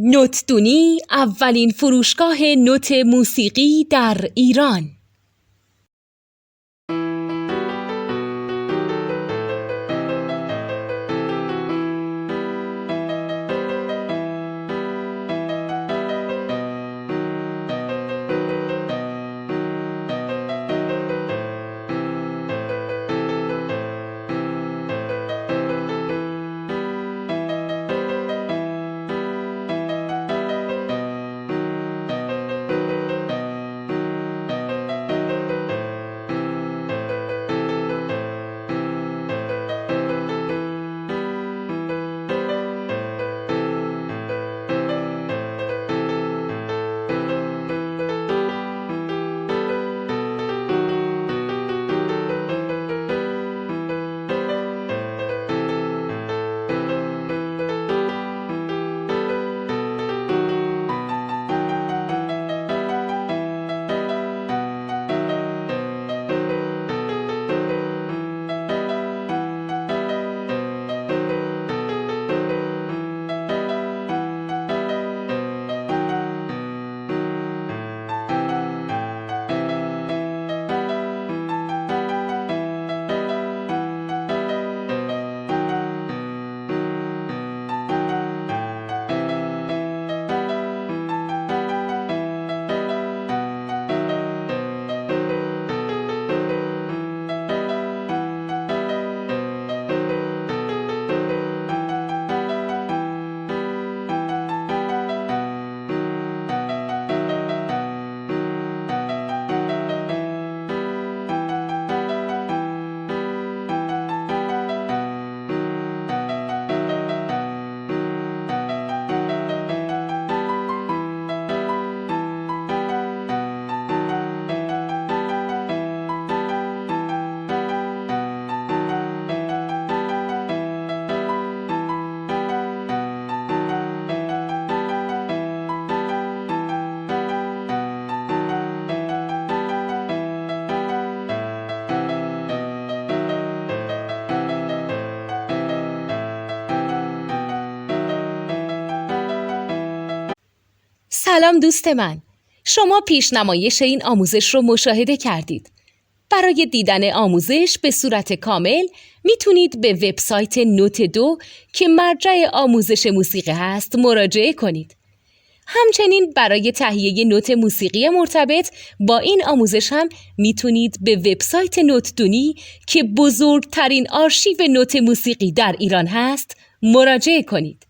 نوتدونی اولین فروشگاه نوت موسیقی در ایران. سلام دوست من، شما پیشنمایش این آموزش رو مشاهده کردید. برای دیدن آموزش به صورت کامل میتونید به وبسایت نوت2 که مرجع آموزش موسیقی هست مراجعه کنید. همچنین برای تهیه نوت موسیقی مرتبط با این آموزش هم میتونید به وبسایت نوتدونی که بزرگترین آرشیو نوت موسیقی در ایران هست مراجعه کنید.